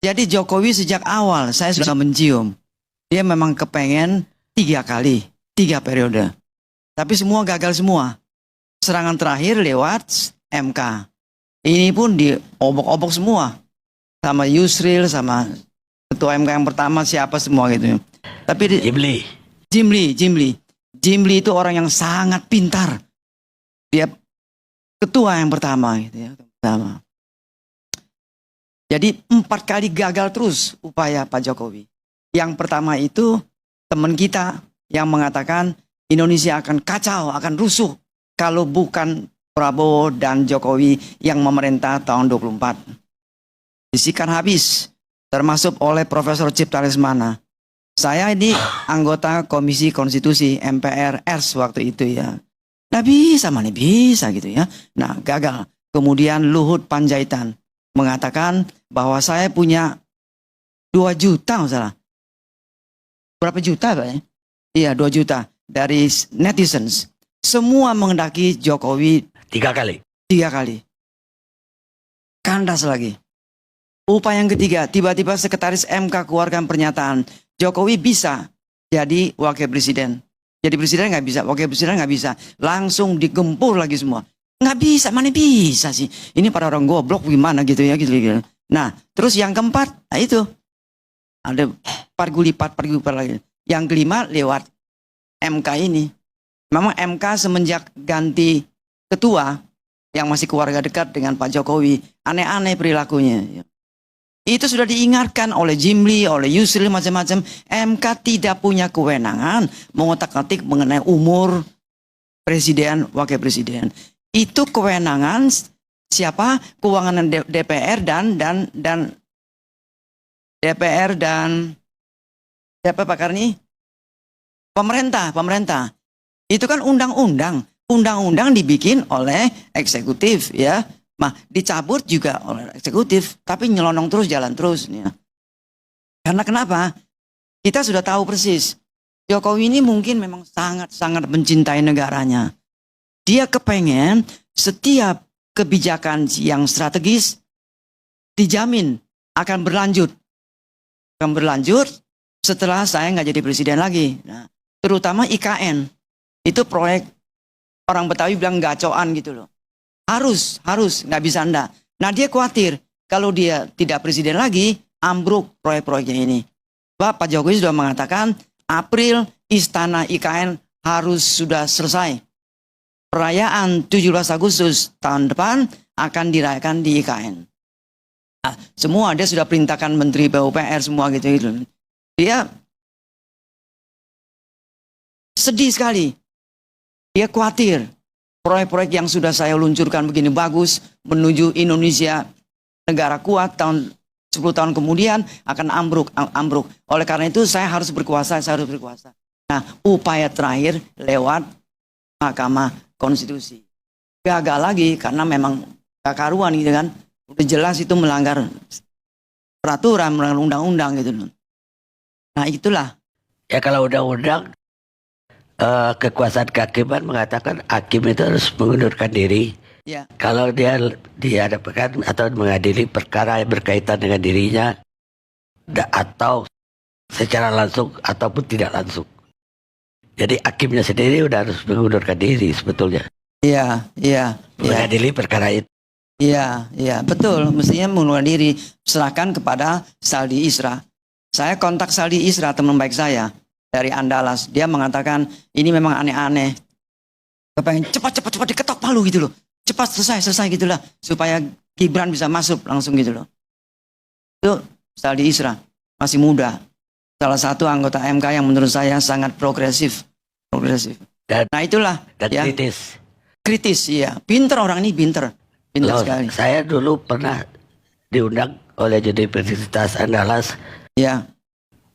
Jadi Jokowi sejak awal saya sudah mencium. Dia memang kepengen 3 kali, 3 periode. Tapi semua gagal semua. Serangan terakhir lewat MK. Ini pun diobok-obok semua. Sama Yusril, sama ketua MK yang pertama siapa semua gitu. Tapi Jimli itu orang yang sangat pintar. Dia ketua yang pertama gitu ya. Pertama. Jadi 4 kali gagal terus upaya Pak Jokowi. Yang pertama itu teman kita yang mengatakan Indonesia akan kacau, akan rusuh kalau bukan Prabowo dan Jokowi yang memerintah tahun 24. Bisikan habis, termasuk oleh Profesor Cipta Lesmana. Saya ini anggota Komisi Konstitusi MPR RS waktu itu ya. Nah bisa, mana bisa gitu ya. Nah gagal. Kemudian Luhut Panjaitan mengatakan bahwa saya punya 2 juta masalah. Berapa juta Pak ya? Iya 2 juta dari netizens. Semua mengendaki Jokowi 3 kali. 3 kali. Kandas lagi. Upaya yang ketiga, tiba-tiba sekretaris MK keluarkan pernyataan Jokowi bisa jadi wakil presiden. Jadi presiden nggak bisa, wakil presiden nggak bisa. Langsung digempur lagi semua. Nggak bisa, mana bisa sih? Ini para orang goblok gimana gitu ya gitu. Nah, terus yang keempat, nah itu ada pargulipat lagi. Yang kelima lewat MK ini. Memang MK semenjak ganti ketua yang masih keluarga dekat dengan Pak Jokowi, aneh-aneh perilakunya. Itu sudah diingatkan oleh Jimli, oleh Yusril macam-macam. MK tidak punya kewenangan mengotak-atik mengenai umur presiden, wakil presiden. Itu kewenangan siapa? Keuangan DPR dan DPR dan siapa Pak Karni? Pemerintah. Itu kan undang-undang dibikin oleh eksekutif ya. Nah, dicabut juga oleh eksekutif, tapi nyelonong terus jalan terus ya. Karena kenapa? Kita sudah tahu persis. Jokowi ini mungkin memang sangat-sangat mencintai negaranya. Dia kepengen setiap kebijakan yang strategis dijamin akan berlanjut. Akan berlanjut setelah saya nggak jadi presiden lagi. Nah, terutama IKN. Itu proyek orang Betawi bilang gacoan gitu loh. Harus, nggak bisa enggak. Nah dia khawatir kalau dia tidak presiden lagi, ambruk proyek-proyeknya ini. Pak Jokowi sudah mengatakan April Istana IKN harus sudah selesai. Perayaan 17 Agustus tahun depan akan dirayakan di IKN. Nah, semua dia sudah perintahkan Menteri PUPR semua gitu. Dia sedih sekali. Dia khawatir proyek-proyek yang sudah saya luncurkan begini bagus menuju Indonesia negara kuat tahun 10 tahun kemudian akan ambruk. Oleh karena itu saya harus berkuasa. Nah, upaya terakhir lewat Mahkamah Konstitusi. Gagal lagi karena memang gak karuan gitu kan. Udah jelas itu melanggar peraturan, melanggar undang-undang gitu. Nah, itulah. Ya kalau undang-undang kekuasaan kehakiman mengatakan hakim itu harus mengundurkan diri. Ya. Kalau dia dihadapkan atau mengadili perkara yang berkaitan dengan dirinya atau secara langsung ataupun tidak langsung. Jadi hakimnya sendiri udah harus mengundurkan diri sebetulnya. Iya. Mengadili perkara itu. Iya, betul. Mestinya mengundurkan diri. Serahkan kepada Saldi Isra. Saya kontak Saldi Isra, teman baik saya dari Andalas. Dia mengatakan ini memang aneh-aneh. Kepengen cepat diketok palu gitu loh. Cepat selesai gitulah supaya Gibran bisa masuk langsung gitu loh. Itu Saldi Isra, masih muda. Salah satu anggota MK yang menurut saya sangat progresif. Nah itulah. Dan ya. Kritis, iya. Pinter orang ini, pinter sekali. Saya dulu pernah diundang oleh Universitas Andalas. Ya.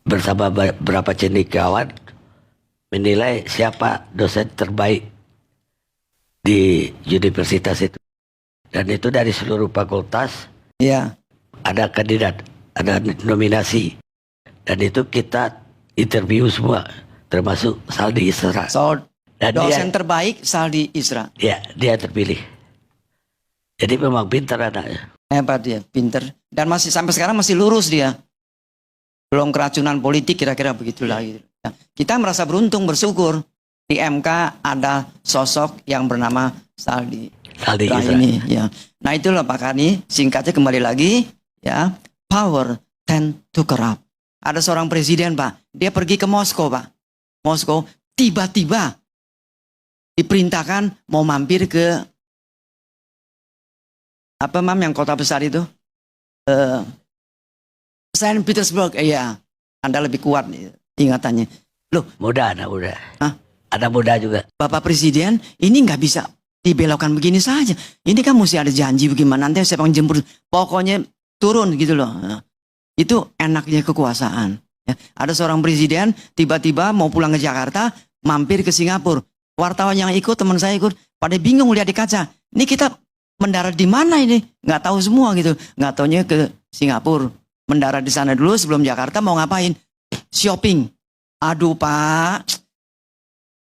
Bersama beberapa cendekiawan menilai siapa dosen terbaik di universitas itu. Dan itu dari seluruh fakultas. Ya. Ada kandidat, ada nominasi. Dan itu kita interview semua, termasuk Saldi Isra. Dan dosen terbaik Saldi Isra. Ya, dia terpilih. Jadi memang pintar anaknya. Hebat dia, pintar. Dan masih sampai sekarang masih lurus dia. Belum keracunan politik, kira-kira begitulah. Gitu. Nah, kita merasa beruntung, bersyukur di MK ada sosok yang bernama Saldi Isra ini. Ya. Nah itulah Pak Karni, singkatnya kembali lagi, ya, power tend to corrupt. Ada seorang presiden Pak, dia pergi ke Moskow Pak. Moskow tiba-tiba diperintahkan mau mampir ke apa yang kota besar itu? Saint Petersburg. Iya, Anda lebih kuat nih, ingatannya. Loh, Muda, anak muda. Hah? Ada muda juga. Bapak Presiden ini nggak bisa dibelokkan begini saja. Ini kan mesti ada janji bagaimana nanti siapa yang jemput. Pokoknya turun gitu loh. Nah, itu enaknya kekuasaan. Ya, ada seorang presiden tiba-tiba mau pulang ke Jakarta, mampir ke Singapura. Wartawan yang ikut, teman saya ikut, pada bingung lihat di kaca. Ini kita mendarat di mana ini? Nggak tahu semua gitu. Nggak taunya ke Singapura. Mendarat di sana dulu sebelum Jakarta mau ngapain? Shopping. Aduh Pak.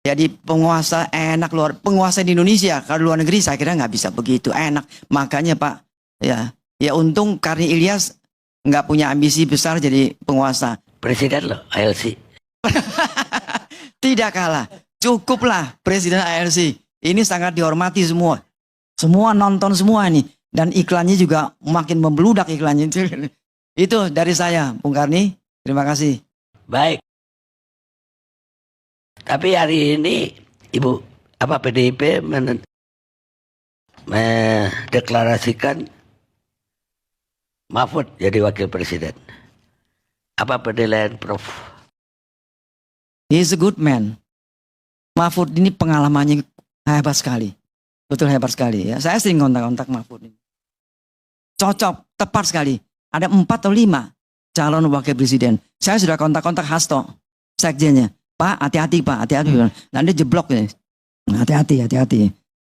Jadi penguasa enak penguasa di Indonesia. Kalau luar negeri saya kira nggak bisa begitu enak. Makanya Pak, ya untung Karni Ilyas nggak punya ambisi besar jadi penguasa. Presiden loh, ALC. Tidak kalah. Cukuplah Presiden ALC. Ini sangat dihormati semua. Semua nonton semua ini. Dan iklannya juga makin membludak iklannya. Itu dari saya, Bung Karni. Terima kasih. Baik. Tapi hari ini Ibu PDIP mendeklarasikan Mahfud jadi wakil presiden. Apa penilaian Prof? He is a good man. Mahfud ini pengalamannya hebat sekali. Betul hebat sekali ya. Saya sering kontak-kontak Mahfud ini. Cocok, tepat sekali. Ada 4 atau 5 calon wakil presiden. Saya sudah kontak-kontak Hasto, sekjennya. Pak, hati-hati Pak, hati-hati. Nanti jeblok ya. Hati-hati, hati-hati.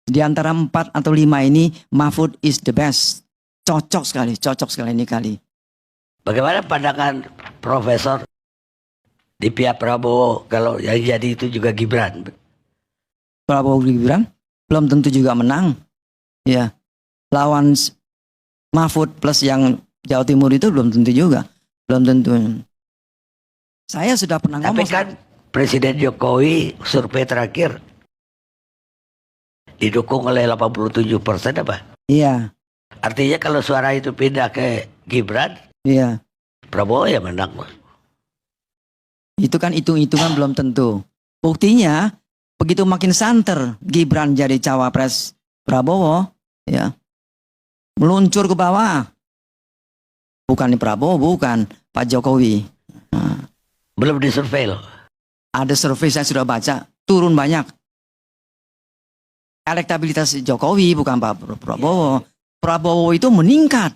Di antara 4 atau 5 ini, Mahfud is the best. Cocok sekali ini kali. Bagaimana pandangan Profesor di pihak Prabowo kalau yang jadi itu juga Gibran? Prabowo Gibran belum tentu juga menang. Ya, lawan Mahfud plus yang Jawa Timur itu belum tentu juga. Belum tentu. Saya sudah pernah Tapi ngomong. kan Presiden Jokowi survei terakhir didukung oleh 87% apa? Iya. Artinya kalau suara itu pindah ke Gibran, Iya. Prabowo ya menang. Itu kan hitung-hitungan belum tentu. Buktinya begitu makin santer Gibran jadi cawapres Prabowo, ya meluncur ke bawah. Bukan di Prabowo, bukan Pak Jokowi. Nah, Belum disurvei loh. ada survei saya sudah baca, turun banyak. Elektabilitas Jokowi bukan Pak Prabowo. Prabowo itu meningkat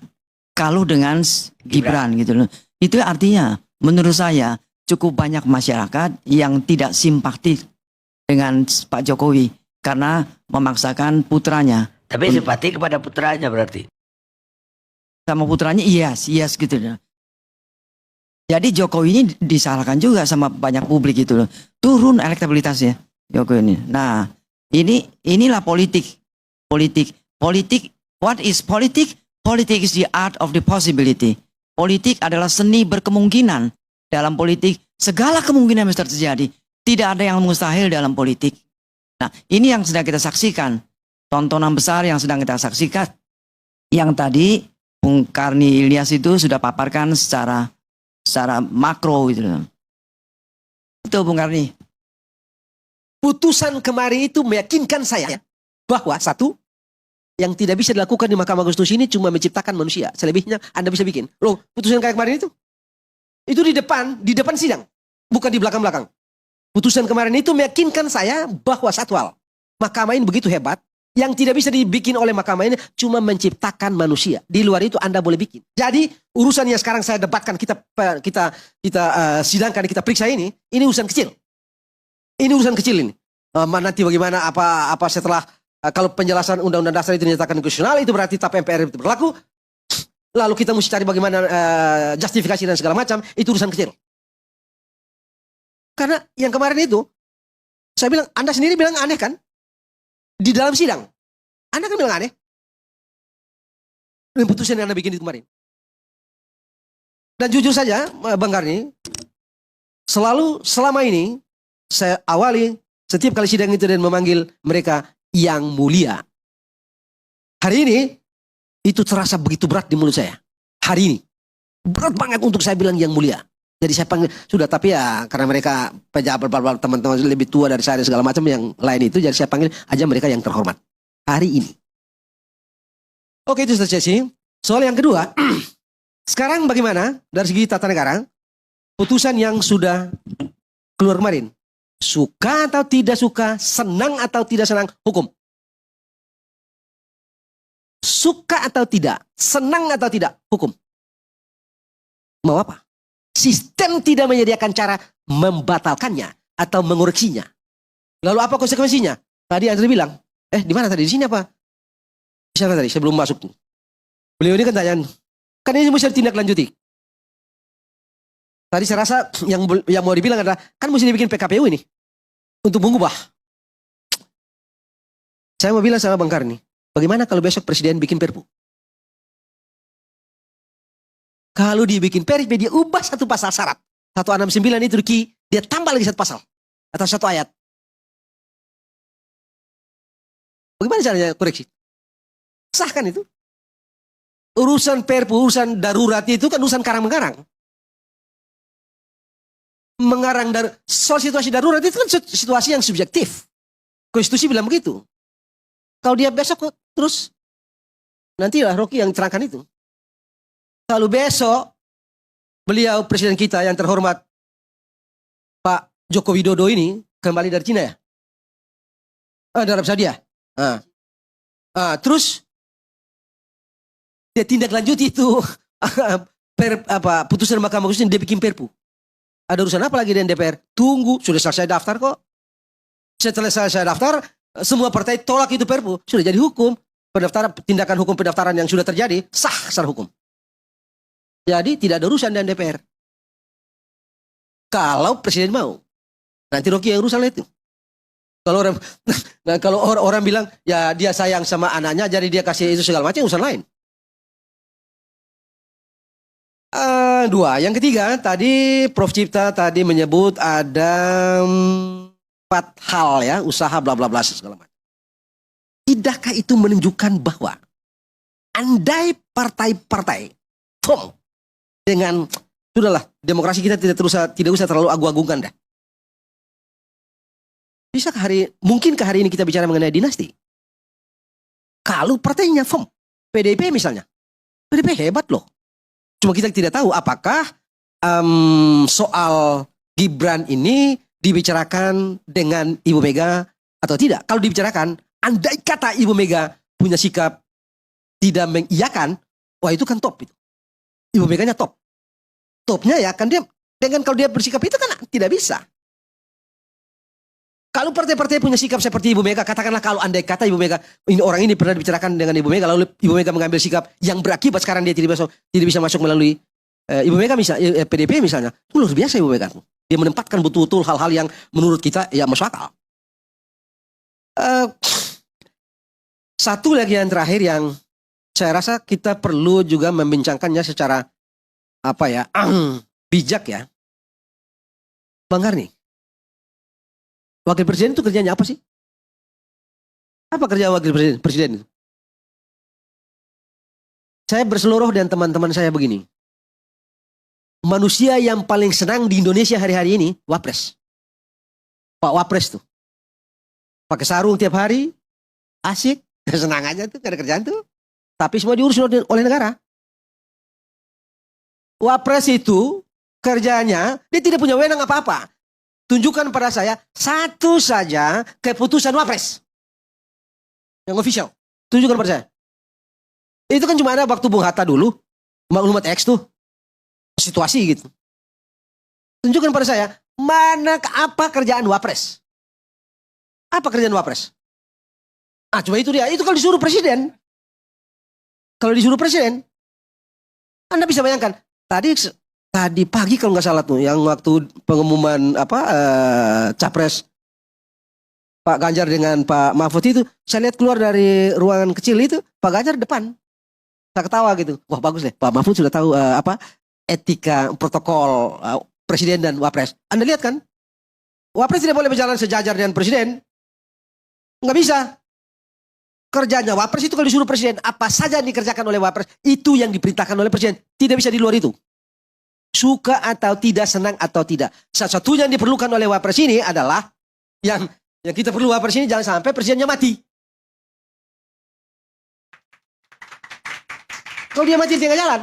kalau dengan Gibran gitu loh. Itu artinya menurut saya cukup banyak masyarakat yang tidak simpatik dengan Pak Jokowi karena memaksakan putranya. Tapi simpati kepada putranya berarti. Sama putranya yes gitu loh. Jadi Jokowi ini disalahkan juga sama banyak publik gitu loh. Turun elektabilitasnya Jokowi ini. Nah, inilah politik. What is politik? Politik is the art of the possibility. Politik adalah seni berkemungkinan. Dalam politik segala kemungkinan bisa terjadi. Tidak ada yang mustahil dalam politik. Nah, ini yang sedang kita saksikan. Tontonan besar yang sedang kita saksikan. Yang tadi Bung Karni Ilyas itu sudah paparkan secara makro gitu. Itu Bung Karni. Putusan kemarin itu meyakinkan saya bahwa satu, yang tidak bisa dilakukan di Mahkamah Konstitusi ini cuma menciptakan manusia. Selebihnya Anda bisa bikin. Loh, putusan kayak kemarin itu di depan sidang, bukan di belakang-belakang. Putusan kemarin itu meyakinkan saya bahwa satu hal, Mahkamah ini begitu hebat, yang tidak bisa dibikin oleh Mahkamah ini cuma menciptakan manusia. Di luar itu Anda boleh bikin. Jadi urusan yang sekarang saya debatkan, kita sidangkan, kita periksa ini urusan kecil. Ini urusan kecil ini. Nanti bagaimana apa setelah kalau penjelasan Undang-Undang Dasar itu dinyatakan konstitusional, itu berarti TAP MPR itu berlaku. Lalu kita mesti cari bagaimana justifikasi dan segala macam, itu urusan kecil. Karena yang kemarin itu, saya bilang, Anda sendiri bilang aneh kan? Di dalam sidang. Anda kan bilang aneh. Dan putusan yang Anda bikin itu kemarin. Dan jujur saja, Bang Karni, selama ini saya awali setiap kali sidang itu dan memanggil mereka yang mulia. Hari ini itu terasa begitu berat di mulut saya. Hari ini berat banget untuk saya bilang yang mulia. Jadi saya panggil sudah, tapi ya karena mereka pejabat teman-teman lebih tua dari saya dan segala macam yang lain itu, jadi saya panggil aja mereka yang terhormat hari ini. Oke, itu sesi. Soal yang kedua, sekarang bagaimana dari segi tata negara putusan yang sudah keluar kemarin? Suka atau tidak suka, senang atau tidak senang hukum? Suka atau tidak, senang atau tidak hukum? Mau apa? Sistem tidak menyediakan cara membatalkannya atau mengoreksinya. Lalu apa konsekuensinya? Tadi Andri bilang, di mana tadi? Di sini apa? Di sana tadi, sebelum masuk. Beliau ini kan tanya, kan ini mesti ditindaklanjuti. Tadi saya rasa yang mau dibilang adalah, kan mesti dibikin PKPU ini untuk mengubah. Saya mau bilang sama Bang Karni, bagaimana kalau besok Presiden bikin Perpu? Kalau dibikin Perpu, dia ubah satu pasal syarat. 169 itu dia tambah lagi satu pasal. Atau satu ayat. Bagaimana caranya koreksi? Sahkan itu. Urusan Perpu, urusan darurat itu kan urusan karang-mengarang. Mengarang soal situasi darurat itu kan situasi yang subjektif. Konstitusi bilang begitu. Kalau dia besok terus, nantilah Rocky yang terangkan itu. Kalau besok beliau presiden kita yang terhormat Pak Joko Widodo ini kembali dari Cina ya? Dari Arab Saudi ya? Terus dia tindak lanjut itu putusan Mahkamah Konstitusi dia bikin Perpu. Ada urusan apa lagi dengan DPR? Tunggu, sudah selesai daftar kok. Setelah selesai daftar, semua partai tolak itu Perpu, sudah jadi hukum. Tindakan hukum pendaftaran yang sudah terjadi sah secara hukum. Jadi tidak ada urusan dengan DPR. Kalau presiden mau, nanti Rocky yang urusan itu. Kalau orang bilang ya dia sayang sama anaknya, jadi dia kasih itu segala macam, urusan lain. Dua. Yang ketiga, tadi Prof. Cipta tadi menyebut ada 4 hal ya, usaha bla bla bla segala macam. Tidakkah itu menunjukkan bahwa andai partai-partai dengan sudahlah demokrasi kita tidak usah terlalu agung-agungkan dah. Mungkinkah hari ini kita bicara mengenai dinasti? Kalau partainya PDIP misalnya, PDIP hebat loh. Cuma kita tidak tahu apakah soal Gibran ini dibicarakan dengan Ibu Mega atau tidak. Kalau dibicarakan, andai kata Ibu Mega punya sikap tidak mengiyakan, wah itu kan top itu. Ibu Meganya top. Topnya ya kan dia, dengan kalau dia bersikap itu kan tidak bisa. Kalau partai-partai punya sikap seperti Ibu Mega, katakanlah kalau andai kata Ibu Mega, orang ini pernah dibicarakan dengan Ibu Mega, lalu Ibu Mega mengambil sikap yang berakibat sekarang dia tidak bisa masuk melalui Ibu Mega misalnya, PDP misalnya, itu luar biasa Ibu Mega. Dia menempatkan betul-betul hal-hal yang menurut kita ya masuk akal. Satu lagi yang terakhir yang saya rasa kita perlu juga membincangkannya secara bijak ya. Bang Karni, wakil presiden itu kerjanya apa sih? Apa kerja wakil presiden itu? Saya berseluruh dan teman-teman saya begini. Manusia yang paling senang di Indonesia hari-hari ini, Wapres. Pak Wapres tuh. Pakai sarung tiap hari, asik, senang aja tuh, gak ada kerjaan tuh. Tapi semua diurus oleh negara. Wapres itu kerjanya, dia tidak punya wewenang apa-apa. Tunjukkan pada saya satu saja keputusan Wapres. Yang official. Tunjukkan pada saya. Itu kan cuma ada waktu Bung Hatta dulu. Maklumat X tuh. Situasi gitu. Tunjukkan pada saya, apa kerjaan Wapres? Apa kerjaan Wapres? Coba itu dia. Itu kalau disuruh presiden. Kalau disuruh presiden, Anda bisa bayangkan. Tadi pagi kalau nggak salah tuh, yang waktu pengumuman capres Pak Ganjar dengan Pak Mahfud itu, saya lihat keluar dari ruangan kecil itu, Pak Ganjar depan, saya ketawa gitu. Wah bagus deh, Pak Mahfud sudah tahu etika protokol presiden dan wapres. Anda lihat kan? Wapres tidak boleh berjalan sejajar dengan presiden. Nggak bisa. Kerjanya wapres itu kalau disuruh presiden, apa saja yang dikerjakan oleh wapres, itu yang diperintahkan oleh presiden. Tidak bisa di luar itu. Suka atau tidak, senang atau tidak. Satu-satunya yang diperlukan oleh wapres ini adalah yang kita perlu wapres ini jangan sampai presidennya mati. Kalau dia mati di tengah jalan,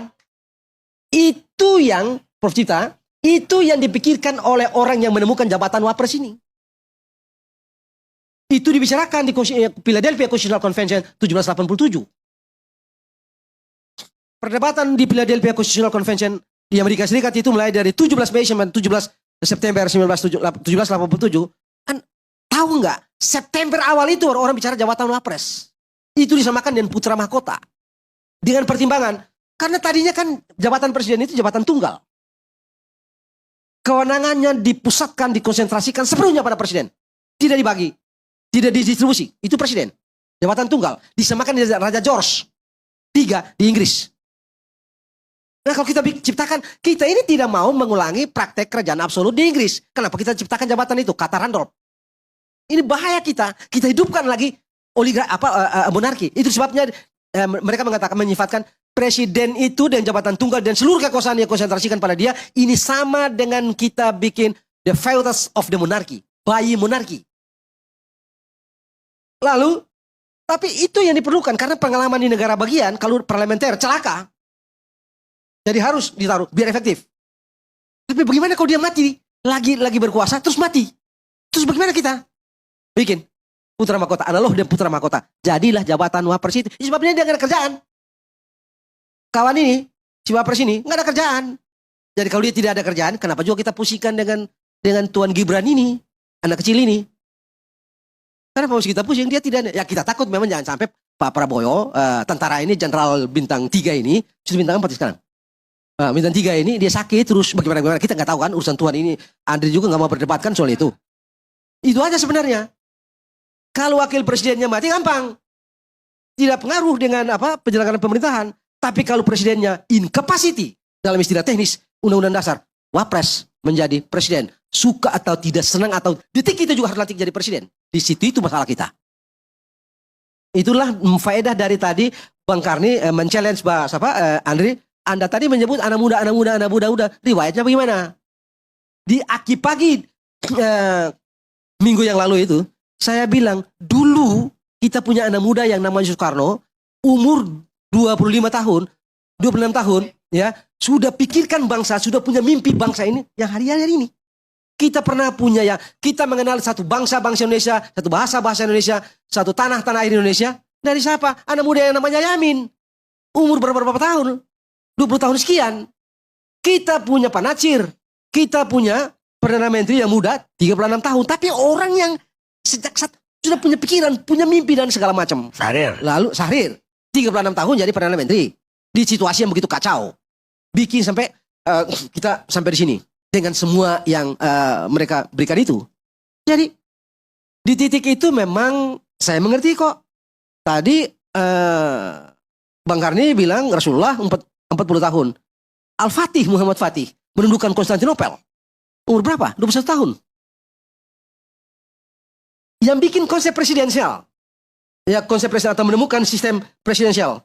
itu yang Prof. Cipta, itu yang dipikirkan oleh orang yang menemukan jabatan wapres ini. Itu dibicarakan di Philadelphia Constitutional Convention 1787. Perdebatan di Philadelphia Constitutional Convention di Amerika Serikat itu mulai dari 17 Mei sampai 17 September 1787. Tahu nggak? September awal itu orang bicara jabatan wapres. Itu disamakan dengan putra mahkota. Dengan pertimbangan, karena tadinya kan jabatan presiden itu jabatan tunggal. Kewenangannya dipusatkan, dikonsentrasikan sepenuhnya pada presiden. Tidak dibagi. Tidak didistribusi, itu presiden. Jabatan tunggal, disamakan dengan Raja George III di Inggris. Nah kalau kita ciptakan, kita ini tidak mau mengulangi praktek kerajaan absolut di Inggris. Kenapa kita ciptakan jabatan itu? Kata Randolph. Ini bahaya kita hidupkan lagi monarki. Itu sebabnya mereka mengatakan, menyifatkan presiden itu dan jabatan tunggal dan seluruh kekuasaan yang konsentrasikan pada dia. Ini sama dengan kita bikin the fetus of the monarchy, bayi monarki. Lalu, tapi itu yang diperlukan karena pengalaman di negara bagian, kalau parlementer celaka. Jadi harus ditaruh biar efektif. Tapi bagaimana kalau dia mati, lagi berkuasa terus mati? Terus bagaimana kita? Bikin putra mahkota, analog dan putra mahkota. Jadilah jabatan wapres itu. Sebabnya dia nggak ada kerjaan. Kawan ini, si wapres ini nggak ada kerjaan. Jadi kalau dia tidak ada kerjaan, kenapa juga kita pusingkan dengan Tuan Gibran ini, anak kecil ini? Karena kalau kita pusing, dia tidak ada. Ya kita takut memang jangan sampai Pak Prabowo, tentara ini, Jenderal Bintang 3 ini, sudah bintang 4 sekarang. Bintang 3 ini, dia sakit terus bagaimana, kita nggak tahu kan urusan Tuhan ini. Andri juga nggak mau berdebatkan soal itu. Itu aja sebenarnya. Kalau wakil presidennya mati, gampang. Tidak pengaruh dengan penyelenggaraan pemerintahan. Tapi kalau presidennya incapacity, dalam istilah teknis, Undang-Undang Dasar, wapres menjadi presiden. Suka atau tidak, senang atau detik itu juga harus latih jadi presiden. Di situ itu masalah kita. Itulah faedah dari tadi Bang Karni men-challenge Andri. Anda tadi menyebut anak muda. Riwayatnya bagaimana? Di Aki Pagi minggu yang lalu itu, saya bilang dulu kita punya anak muda yang namanya Soekarno, umur 25 tahun, 26 tahun, ya sudah pikirkan bangsa, sudah punya mimpi bangsa ini yang hari-hari ini. Kita pernah punya kita mengenal satu bangsa Indonesia, satu bahasa Indonesia, satu tanah air Indonesia. Dari siapa? Anak muda yang namanya Yamin. Umur berapa tahun? 20 tahun sekian. Kita punya Pak Natsir. Kita punya Perdana Menteri yang muda, 36 tahun. Tapi orang yang sejak saat sudah punya pikiran, punya mimpi dan segala macam. Lalu Syahrir, 36 tahun jadi Perdana Menteri. Di situasi yang begitu kacau. Bikin sampai kita sampai di sini. Dengan semua yang mereka berikan itu. Jadi di titik itu memang saya mengerti kok. Tadi Bang Karni bilang Rasulullah 40 tahun. Al-Fatih, Muhammad Fatih menundukkan Konstantinopel. Umur berapa? 21 tahun. Yang bikin konsep presidensial. Ya konsep presidensial atau menemukan sistem presidensial.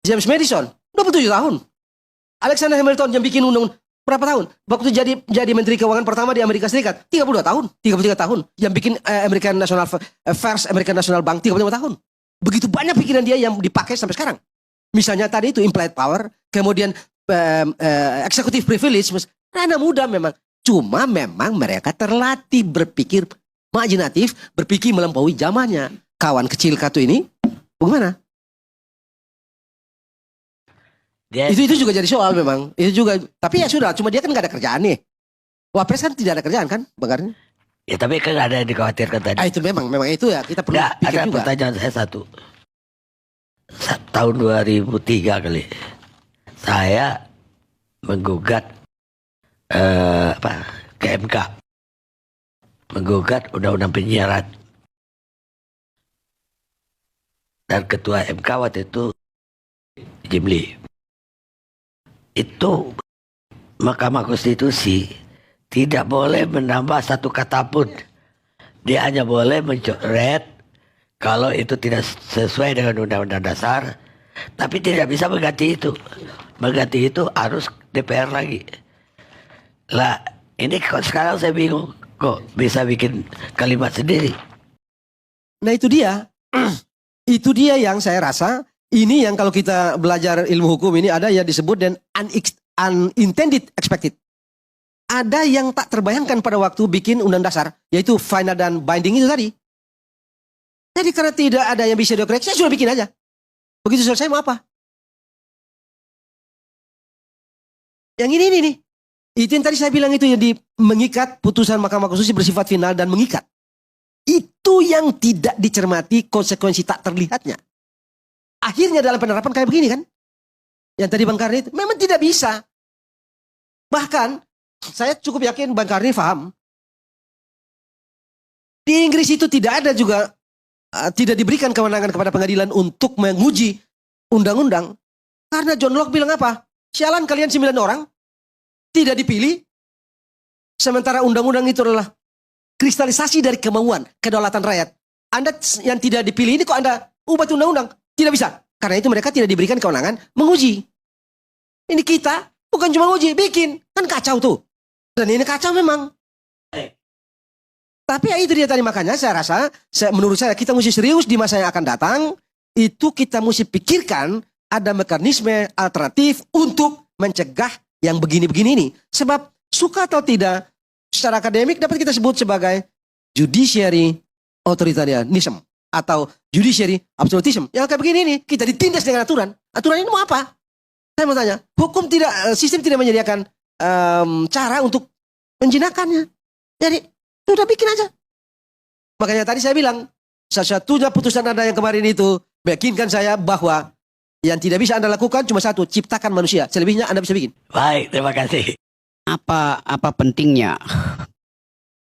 James Madison 27 tahun. Alexander Hamilton yang bikin undang berapa tahun? Waktu jadi Menteri Keuangan pertama di Amerika Serikat, 32 tahun, 33 tahun. Yang bikin American National First American National Bank 35 tahun. Begitu banyak pikiran dia yang dipakai sampai sekarang. Misalnya tadi itu implied power, kemudian executive privilege, anak muda memang. Cuma memang mereka terlatih berpikir imajinatif, berpikir melampaui zamannya. Kawan kecil Katu ini, bagaimana? Itu juga jadi soal memang. Itu juga, tapi ya sudah, cuma dia kan nggak ada kerjaan nih. Wapres kan tidak ada kerjaan kan, Bang Karni? Ya tapi kan ada yang dikhawatirkan tadi. Itu memang itu ya kita perlu pikir ada juga. Pertanyaan saya satu. Tahun 2003 kali, saya menggugat ke MK, menggugat undang-undang penyiaran. Dan ketua MK waktu itu Jimli. Itu Mahkamah Konstitusi tidak boleh menambah satu kata pun. Dia hanya boleh mencoret kalau itu tidak sesuai dengan Undang-Undang Dasar, tapi tidak bisa mengganti itu. Mengganti itu harus DPR lagi. Lah, ini kok sekarang saya bingung, kok bisa bikin kalimat sendiri. Nah itu dia. Itu dia yang saya rasa, ini yang kalau kita belajar ilmu hukum ini ada yang disebut dan unintended expected. Ada yang tak terbayangkan pada waktu bikin undang dasar, yaitu final dan binding itu tadi. Jadi karena tidak ada yang bisa dikoreksi, saya sudah bikin aja. Begitu selesai mau apa? Yang ini nih. Itu yang tadi saya bilang itu yang mengikat putusan Mahkamah Konstitusi bersifat final dan mengikat. Itu yang tidak dicermati konsekuensi tak terlihatnya. Akhirnya dalam penerapan kayak begini kan. Yang tadi Bang Karni itu memang tidak bisa. Bahkan saya cukup yakin Bang Karni paham. Di Inggris itu tidak ada juga, tidak diberikan kewenangan kepada pengadilan untuk menguji undang-undang. Karena John Locke bilang apa? Sialan kalian 9 orang, tidak dipilih. Sementara undang-undang itu adalah kristalisasi dari kemauan, kedaulatan rakyat. Anda yang tidak dipilih ini kok Anda ubah undang-undang? Tidak bisa. Karena itu mereka tidak diberikan kewenangan menguji. Ini kita bukan cuma uji, bikin. Kan kacau tuh. Dan ini kacau memang. Tapi ya itu dia tadi, makanya saya rasa, menurut saya kita mesti serius di masa yang akan datang. Itu kita mesti pikirkan ada mekanisme alternatif untuk mencegah yang begini-begini ini. Sebab suka atau tidak, secara akademik dapat kita sebut sebagai judiciary authoritarianism atau judiciary absolutism. Yang kayak begini nih, kita ditindas dengan aturan. Aturan ini mau apa? Saya mau tanya, hukum tidak, sistem tidak menyediakan cara untuk menjinakkannya. Jadi, sudah bikin aja. Makanya tadi saya bilang, satu-satunya putusan Anda yang kemarin itu, meyakinkan saya bahwa yang tidak bisa Anda lakukan cuma satu, ciptakan manusia. Selebihnya Anda bisa bikin. Baik, terima kasih. Apa pentingnya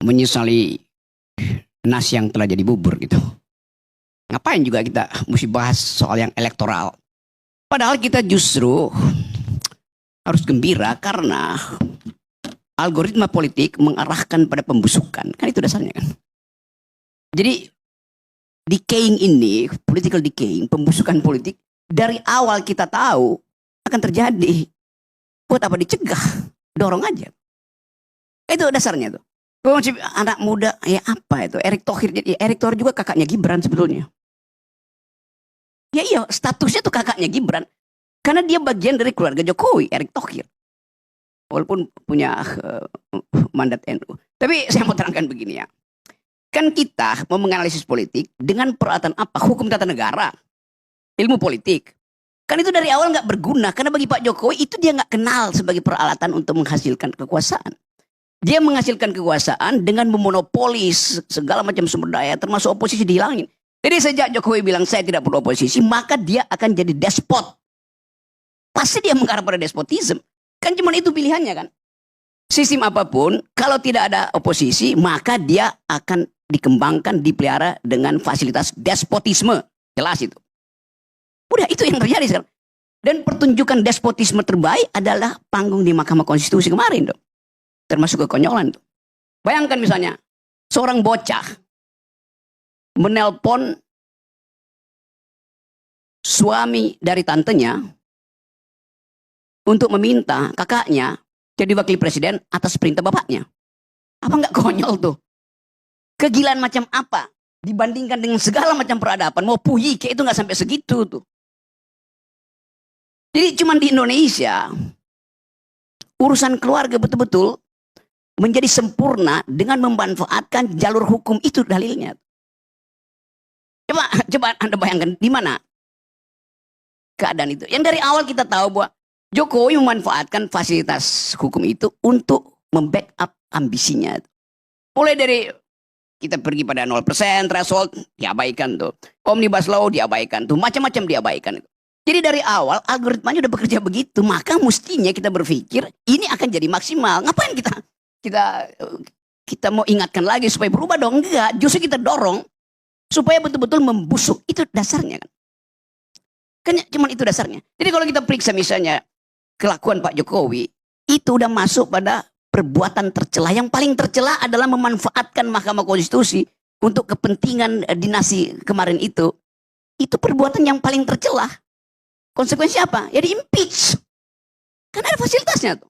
menyesali nasi yang telah jadi bubur gitu? Ngapain juga kita mesti bahas soal yang elektoral? Padahal kita justru harus gembira karena algoritma politik mengarahkan pada pembusukan. Kan itu dasarnya kan. Jadi decaying ini, political decaying, pembusukan politik, dari awal kita tahu akan terjadi. Buat apa dicegah? Dorong aja. Itu dasarnya tuh. Anak muda, ya apa itu? Erick Thohir. Erick Thohir juga kakaknya Gibran sebetulnya. Ya iya, statusnya tuh kakaknya Gibran. Karena dia bagian dari keluarga Jokowi, Erick Thohir. Walaupun punya mandat NU. Tapi saya mau terangkan begini ya. Kan kita mau menganalisis politik dengan peralatan apa? Hukum tata negara. Ilmu politik. Kan itu dari awal nggak berguna. Karena bagi Pak Jokowi itu dia nggak kenal sebagai peralatan untuk menghasilkan kekuasaan. Dia menghasilkan kekuasaan dengan memonopolis segala macam sumber daya, termasuk oposisi dihilangin. Jadi sejak Jokowi bilang saya tidak perlu oposisi, maka dia akan jadi despot. Pasti dia mengarah pada despotisme. Kan cuma itu pilihannya kan. Sistem apapun, kalau tidak ada oposisi, maka dia akan dikembangkan, dipelihara dengan fasilitas despotisme. Jelas itu. Udah itu yang terjadi sekarang. Dan pertunjukan despotisme terbaik adalah panggung di Mahkamah Konstitusi kemarin dong. Termasuk kekonyolan tuh. Bayangkan misalnya, seorang bocah menelpon suami dari tantenya untuk meminta kakaknya jadi wakil presiden atas perintah bapaknya. Apa nggak konyol tuh? Kegilaan macam apa? Dibandingkan dengan segala macam peradaban. Mau puyi kayak itu nggak sampai segitu tuh. Jadi cuman di Indonesia urusan keluarga betul-betul menjadi sempurna dengan memanfaatkan jalur hukum itu dalilnya. Coba Anda bayangkan di mana keadaan itu. Yang dari awal kita tahu bahwa Jokowi memanfaatkan fasilitas hukum itu untuk membackup ambisinya. Mulai dari kita pergi pada 0% threshold diabaikan tuh. Omnibus Law diabaikan tuh. Macam-macam diabaikan. Jadi dari awal algoritmanya udah bekerja begitu. Maka mestinya kita berpikir ini akan jadi maksimal. Ngapain kita mau ingatkan lagi supaya berubah dong? Enggak. Justru kita dorong supaya betul-betul membusuk. Itu dasarnya kan. Kan cuma itu dasarnya. Jadi kalau kita periksa misalnya kelakuan Pak Jokowi itu udah masuk pada perbuatan tercela. Yang paling tercela adalah memanfaatkan Mahkamah Konstitusi untuk kepentingan dinasti kemarin itu. Itu perbuatan yang paling tercela. Konsekuensi apa? Ya di impeach. Kan ada fasilitasnya tuh.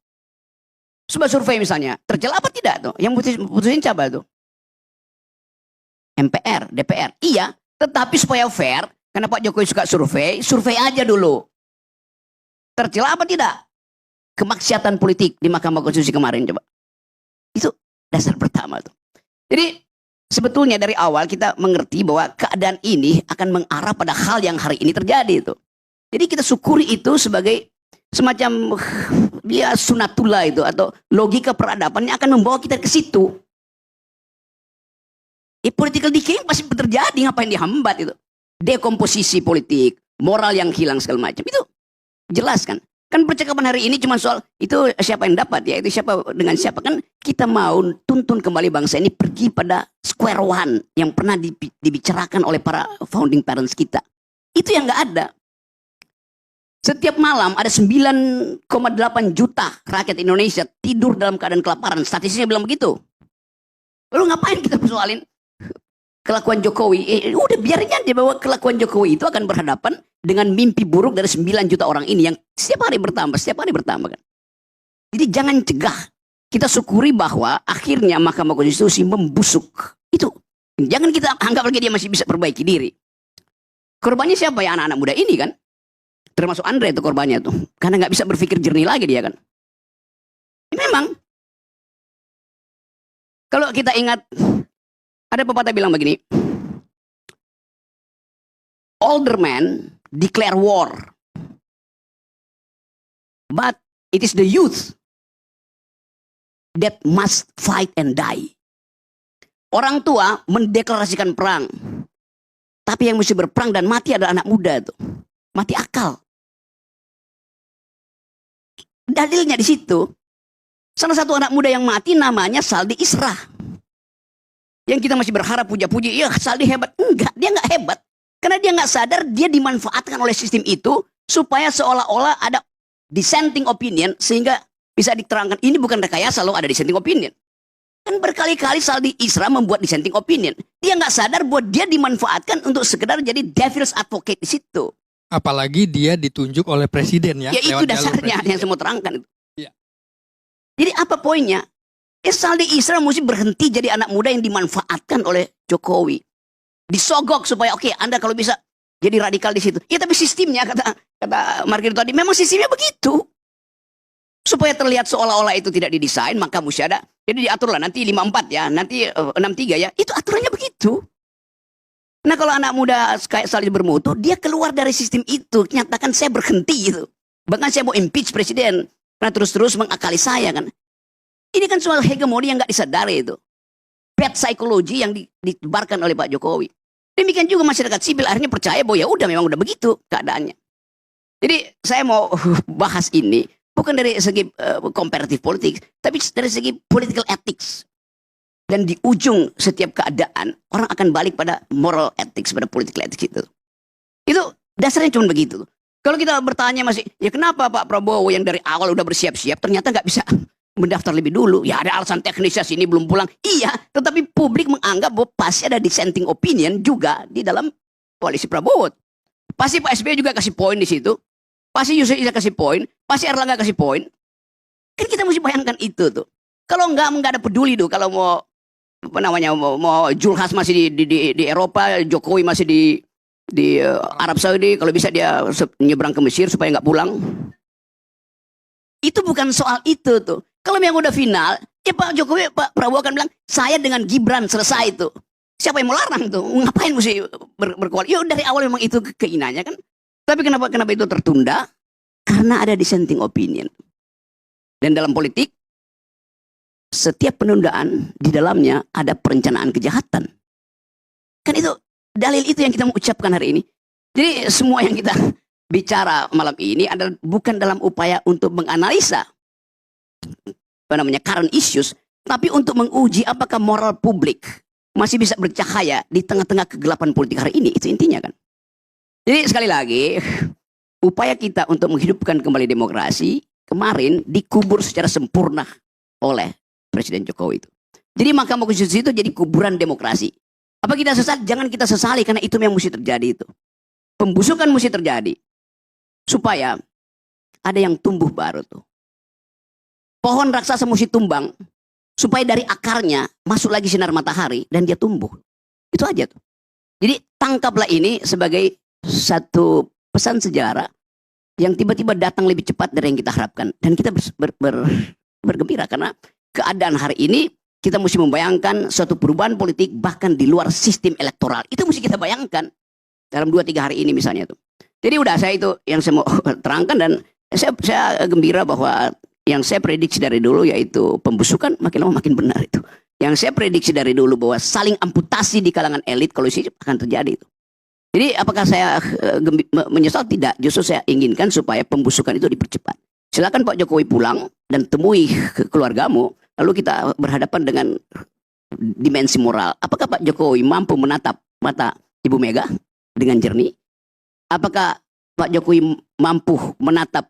Sebuah survei misalnya, tercela apa tidak tuh? Yang putusin siapa tuh? MPR, DPR. Iya, tetapi supaya fair, karena Pak Jokowi suka survei, survei aja dulu. Tercela apa tidak? Kemaksiatan politik di Mahkamah Konstitusi kemarin coba. Itu dasar pertama tuh. Jadi sebetulnya dari awal kita mengerti bahwa keadaan ini akan mengarah pada hal yang hari ini terjadi itu. Jadi kita syukuri itu sebagai semacam ya sunatullah itu atau logika peradaban yang akan membawa kita ke situ. Political decay pasti terjadi, ngapain dihambat itu? Dekomposisi politik, moral yang hilang segala macam itu jelas kan? Kan percakapan hari ini cuma soal itu siapa yang dapat ya, itu siapa dengan siapa, kan kita mau tuntun kembali bangsa ini pergi pada square one yang pernah dibicarakan oleh para founding parents kita. Itu yang nggak ada. Setiap malam ada 9,8 juta rakyat Indonesia tidur dalam keadaan kelaparan. Statistiknya bilang begitu. Lalu ngapain kita persoalin kelakuan Jokowi? Udah biarin aja bahwa kelakuan Jokowi itu akan berhadapan dengan mimpi buruk dari 9 juta orang ini yang setiap hari bertambah kan. Jadi jangan cegah. Kita syukuri bahwa akhirnya Mahkamah Konstitusi membusuk. Itu. Jangan kita anggap lagi dia masih bisa perbaiki diri. Korbannya siapa ya? Anak-anak muda ini kan. Termasuk Andre itu korbannya tuh. Karena nggak bisa berpikir jernih lagi dia kan. Memang. Kalau kita ingat, ada pepatah bilang begini. Older men declare war. But it is the youth that must fight and die. Orang tua mendeklarasikan perang. Tapi yang mesti berperang dan mati adalah anak muda tuh. Mati akal. Dalilnya di situ. Salah satu anak muda yang mati namanya Saldi Isra. Yang kita masih berharap puja-puji, ya Saldi hebat. Enggak, dia enggak hebat. Karena dia enggak sadar dia dimanfaatkan oleh sistem itu supaya seolah-olah ada dissenting opinion sehingga bisa diterangkan ini bukan rekayasa loh, ada dissenting opinion. Kan berkali-kali Saldi Isra membuat dissenting opinion. Dia enggak sadar bahwa dia dimanfaatkan untuk sekedar jadi devil's advocate di situ. Apalagi dia ditunjuk oleh presiden ya. Ya itu dasarnya yang saya mau terangkan itu. Ya. Jadi apa poinnya? Saldi Isra mesti berhenti jadi anak muda yang dimanfaatkan oleh Jokowi. Disogok supaya oke, Anda kalau bisa jadi radikal di situ. Ya tapi sistemnya kata Margir tadi memang sistemnya begitu. Supaya terlihat seolah-olah itu tidak didesain, maka mesti ada. Jadi diaturlah nanti 54 ya, nanti 63 ya. Itu aturannya begitu. Nah kalau anak muda kayak Saldi bermutu, dia keluar dari sistem itu. Nyatakan saya berhenti gitu. Bahkan saya mau impeach presiden. Karena terus-terus mengakali saya kan. Ini kan soal hegemoni yang gak disadari itu. Bad psychology yang ditebarkan oleh Pak Jokowi. Demikian juga masyarakat sipil akhirnya percaya bahwa ya udah memang udah begitu keadaannya. Jadi saya mau bahas ini bukan dari segi comparative politik, tapi dari segi political ethics. Dan di ujung setiap keadaan orang akan balik pada moral ethics, pada political ethics itu. Itu dasarnya cuma begitu. Kalau kita bertanya masih, ya kenapa Pak Prabowo yang dari awal udah bersiap-siap ternyata nggak bisa mendaftar lebih dulu? Ya ada alasan teknisnya sini belum pulang. Iya, tetapi publik menganggap bahwa pasti ada dissenting opinion juga di dalam koalisi Prabowo. Pasti Pak SBY juga kasih poin di situ. Pasti Yusuf Issa kasih poin. Pasti Erlangga kasih poin. Kan kita mesti bayangkan itu tuh. Kalau nggak ada peduli tuh. Kalau mau apa namanya mau Julhas masih di Eropa, Jokowi masih di Arab Saudi, kalau bisa dia nyebrang ke Mesir supaya nggak pulang. Itu bukan soal itu tuh. Kalau yang udah final, ya Pak Jokowi, Pak Prabowo akan bilang saya dengan Gibran selesai itu. Siapa yang mau larang tuh? Ngapain mesti berkoalisi? Ya dari awal memang itu keinginannya kan. Tapi kenapa itu tertunda? Karena ada dissenting opinion. Dan dalam politik setiap penundaan di dalamnya ada perencanaan kejahatan. Kan itu dalil itu yang kita mau ucapkan hari ini. Jadi semua yang kita bicara malam ini adalah bukan dalam upaya untuk menganalisa current issues, tapi untuk menguji apakah moral publik masih bisa bercahaya di tengah-tengah kegelapan politik hari ini. Itu intinya kan. Jadi sekali lagi upaya kita untuk menghidupkan kembali demokrasi kemarin dikubur secara sempurna oleh Presiden Jokowi itu. Jadi Mahkamah Konstitusi itu jadi kuburan demokrasi. Apa kita sesal? Jangan kita sesali karena itu yang mesti terjadi itu. Pembusukan mesti terjadi supaya ada yang tumbuh baru tuh. Pohon raksasa mesti tumbang supaya dari akarnya masuk lagi sinar matahari dan dia tumbuh. Itu aja tuh. Jadi tangkaplah ini sebagai satu pesan sejarah yang tiba-tiba datang lebih cepat dari yang kita harapkan. Dan kita bergembira karena keadaan hari ini kita mesti membayangkan suatu perubahan politik bahkan di luar sistem elektoral. Itu mesti kita bayangkan dalam 2-3 hari ini misalnya tuh. Jadi udah saya itu yang saya mau terangkan dan saya gembira bahwa yang saya prediksi dari dulu yaitu pembusukan makin lama makin benar itu. Yang saya prediksi dari dulu bahwa saling amputasi di kalangan elit kalau sih akan terjadi itu. Jadi apakah saya menyesal? Tidak. Justru saya inginkan supaya pembusukan itu dipercepat. Silakan Pak Jokowi pulang dan temui keluargamu. Lalu kita berhadapan dengan dimensi moral. Apakah Pak Jokowi mampu menatap mata Ibu Mega dengan jernih? Apakah Pak Jokowi mampu menatap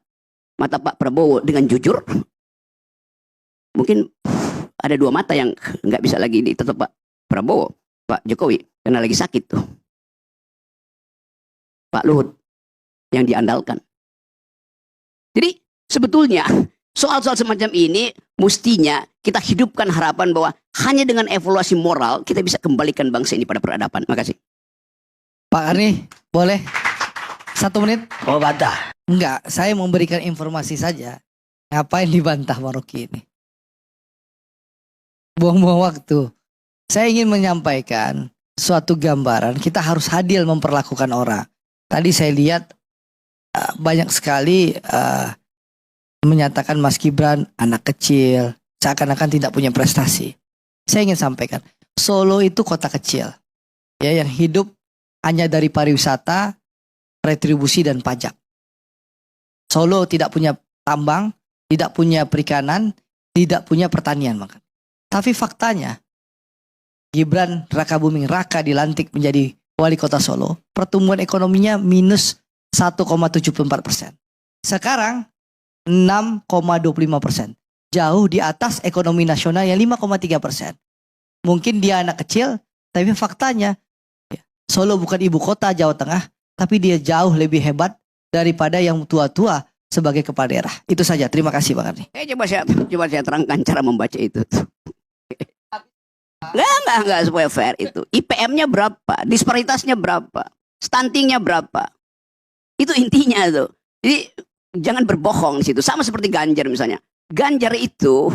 mata Pak Prabowo dengan jujur? Mungkin ada 2 mata yang nggak bisa lagi ditatap Pak Prabowo, Pak Jokowi, karena lagi sakit tuh. Pak Luhut yang diandalkan. Jadi sebetulnya soal-soal semacam ini mestinya kita hidupkan harapan bahwa hanya dengan evaluasi moral kita bisa kembalikan bangsa ini pada peradaban. Makasih. Pak Karni, boleh 1 menit? Oh bantah. Enggak, saya memberikan informasi saja. Ngapain dibantah Pak Rocky ini? Buang-buang waktu. Saya ingin menyampaikan suatu gambaran. Kita harus adil memperlakukan orang. Tadi saya lihat banyak sekali menyatakan Mas Gibran anak kecil, seakan-akan tidak punya prestasi. Saya ingin sampaikan, Solo itu kota kecil, ya, yang hidup hanya dari pariwisata, retribusi dan pajak. Solo tidak punya tambang, tidak punya perikanan, tidak punya pertanian, makan. Tapi faktanya, Gibran Rakabuming Raka dilantik menjadi wali kota Solo, pertumbuhan ekonominya minus 1,74%. Sekarang 6,25%. Jauh di atas ekonomi nasional yang 5,3%. Mungkin dia anak kecil, tapi faktanya Solo bukan ibu kota Jawa Tengah, tapi dia jauh lebih hebat daripada yang tua-tua sebagai kepala daerah. Itu saja. Terima kasih Bang Karni. Coba saya terangkan cara membaca itu. Enggak supaya fair itu. IPM-nya berapa? Disparitasnya berapa? Stuntingnya berapa? Itu intinya tuh. Jadi jangan berbohong di situ. Sama seperti Ganjar misalnya. Ganjar itu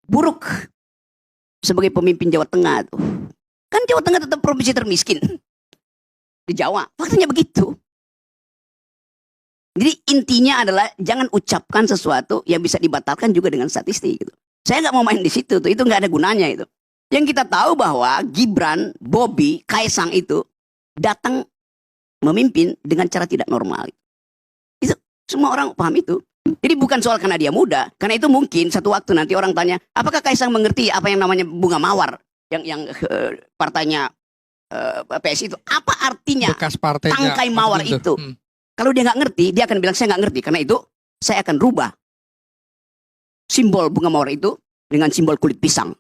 buruk sebagai pemimpin Jawa Tengah tuh. Kan Jawa Tengah tetap provinsi termiskin di Jawa. Faktanya begitu. Jadi intinya adalah jangan ucapkan sesuatu yang bisa dibatalkan juga dengan statistik gitu. Saya nggak mau main di situ tuh. Itu nggak ada gunanya itu. Yang kita tahu bahwa Gibran, Bobi, Kaisang itu datang memimpin dengan cara tidak normal. Itu semua orang paham itu. Jadi bukan soal karena dia muda, karena itu mungkin satu waktu nanti orang tanya, apakah Kaisang mengerti apa yang namanya bunga mawar yang partainya PSI itu? Apa artinya Bekas partainya tangkai mawar waktu itu? Kalau dia nggak ngerti, dia akan bilang saya nggak ngerti. Karena itu saya akan rubah simbol bunga mawar itu dengan simbol kulit pisang.